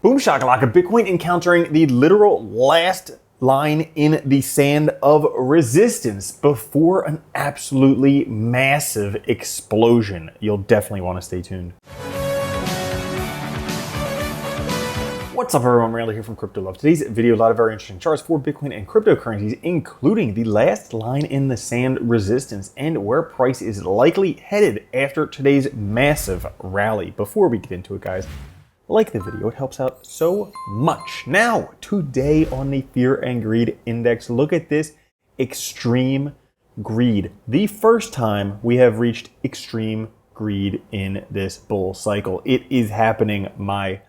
Boom shakalaka, Bitcoin encountering the literal last line in the sand of resistance before an absolutely massive explosion. You'll definitely want to stay tuned. What's up everyone, Randall here from Crypto Love. Today's video, a lot of very interesting charts for Bitcoin and cryptocurrencies, including the last line in the sand resistance and where price is likely headed after today's massive rally. Before we get into it, guys, like the video, it helps out so much. Now, today on the Fear and Greed Index, look at this extreme greed. The first time we have reached extreme greed in this bull cycle. It is happening, my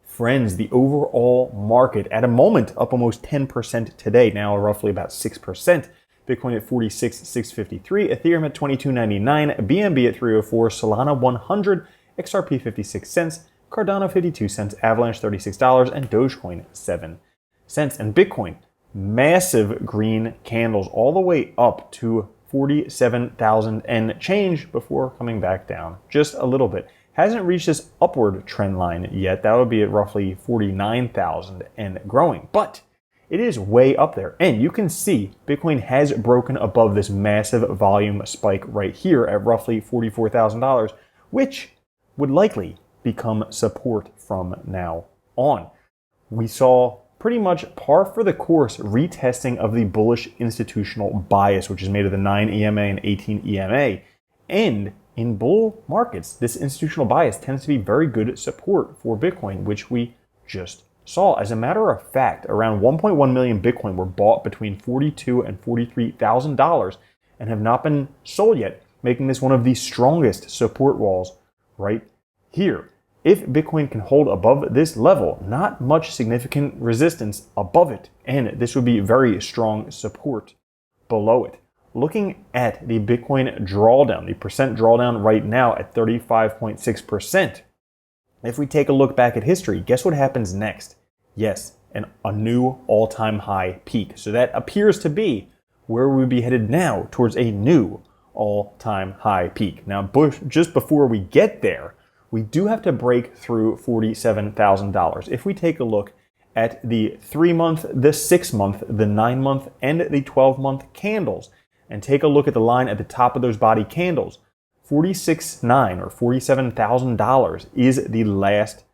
friends. The overall market at a moment up almost 10% today, now roughly about 6%. Bitcoin at 46,653, Ethereum at 22.99, BNB at 304, Solana 100, XRP 56 cents, Cardano 52 cents, Avalanche $36, and Dogecoin 7 cents. And Bitcoin, massive green candles all the way up to 47,000 and change before coming back down just a little bit. Hasn't reached this upward trend line yet. That would be at roughly 49,000 and growing, but it is way up there. And you can see Bitcoin has broken above this massive volume spike right here at roughly $44,000, which would likely become support from now on. We saw pretty much par for the course retesting of the bullish institutional bias, which is made of the 9 EMA and 18 EMA. And in bull markets, this institutional bias tends to be very good support for Bitcoin, which we just saw. As a matter of fact, around 1.1 million Bitcoin were bought between $42,000 and $43,000 and have not been sold yet, making this one of the strongest support walls right here. If Bitcoin can hold above this level, not much significant resistance above it, and this would be very strong support below it. Looking at the Bitcoin drawdown, the percent drawdown right now at 35.6%. If we take a look back at history, guess what happens next? Yes, a new all-time high peak. So that appears to be where we'd be headed now, towards a new all-time high peak. Now, just before we get there, we do have to break through $47,000. If we take a look at the 3-month, the 6-month, the 9-month, and the 12-month candles, and take a look at the line at the top of those body candles, $46,900 or $47,000 is the last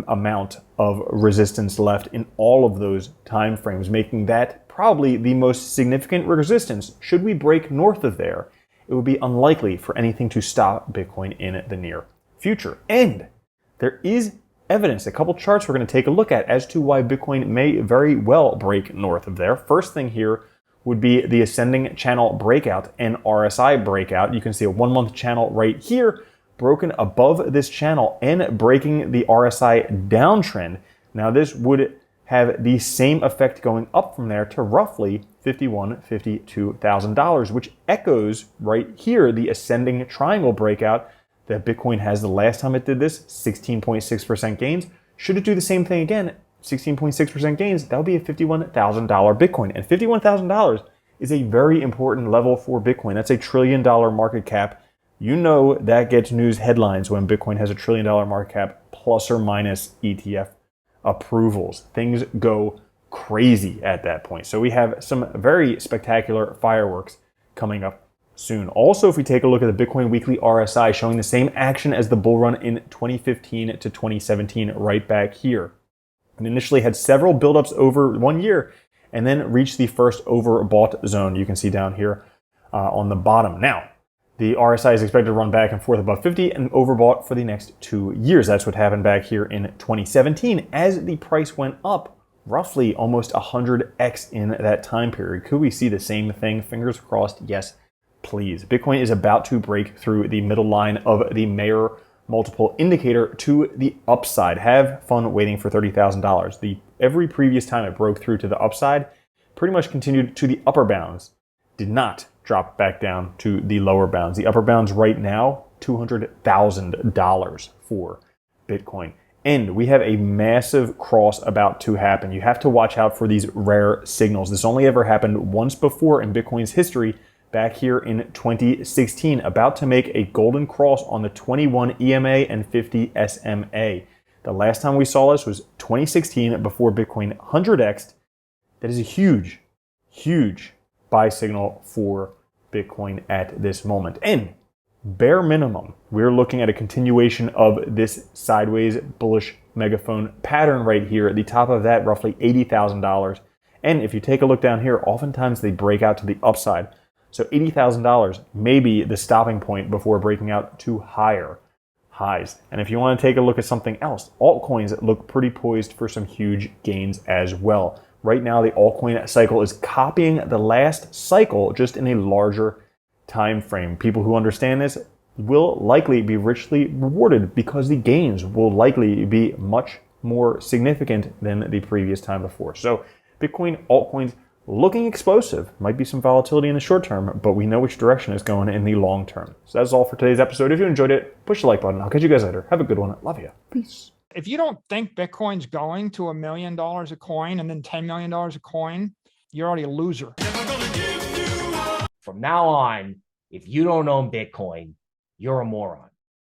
amount of resistance left in all of those time frames, making that probably the most significant resistance. Should we break north of there, it would be unlikely for anything to stop Bitcoin in the near future. And there is evidence, a couple charts we're going to take a look at as to why Bitcoin may very well break north of there. First thing here would be the ascending channel breakout and RSI breakout. You can see a 1-month channel right here, broken above this channel and breaking the RSI downtrend. Now this would have the same effect going up from there to roughly $51,000, $52,000, which echoes right here the ascending triangle breakout that Bitcoin has the last time it did this, 16.6% gains. Should it do the same thing again, 16.6% gains, that would be a $51,000 Bitcoin. And $51,000 is a very important level for Bitcoin. That's a $1 trillion market cap. You know that gets news headlines when Bitcoin has a $1 trillion market cap plus or minus ETF approvals. Things go crazy at that point. So we have some very spectacular fireworks coming up soon. Also, if we take a look at the Bitcoin weekly RSI showing the same action as the bull run in 2015 to 2017 right back here. And initially had several buildups over 1 year and then reached the first overbought zone. You can see down here on the bottom. Now, the RSI is expected to run back and forth above 50 and overbought for the next 2 years. That's what happened back here in 2017 as the price went up roughly almost 100x in that time period. Could we see the same thing? Fingers crossed. Yes, please. Bitcoin is about to break through the middle line of the Mayer multiple indicator to the upside. Have fun waiting for $30,000. Every previous time it broke through to the upside, pretty much continued to the upper bounds. Did not drop back down to the lower bounds. The upper bounds right now, $200,000 for Bitcoin. And we have a massive cross about to happen. You have to watch out for these rare signals. This only ever happened once before in Bitcoin's history, back here in 2016, about to make a golden cross on the 21 EMA and 50 SMA. The last time we saw this was 2016 before Bitcoin 100x'd. That is a huge, huge buy signal for Bitcoin at this moment. And bare minimum, we're looking at a continuation of this sideways bullish megaphone pattern right here. At the top of that, roughly $80,000. And if you take a look down here, oftentimes they break out to the upside. So $80,000 may be the stopping point before breaking out to higher highs. And if you want to take a look at something else, altcoins look pretty poised for some huge gains as well. Right now, the altcoin cycle is copying the last cycle, just in a larger time frame. People who understand this will likely be richly rewarded because the gains will likely be much more significant than the previous time before. So Bitcoin altcoins looking explosive. Might be some volatility in the short term, but we know which direction it's going in the long term. So that's all for today's episode. If you enjoyed it, push the like button. I'll catch you guys later. Have a good one. Love you. Peace. If you don't think Bitcoin's going to $1 million a coin and then $10 million a coin, you're already a loser. From now on, if you don't own Bitcoin, you're a moron.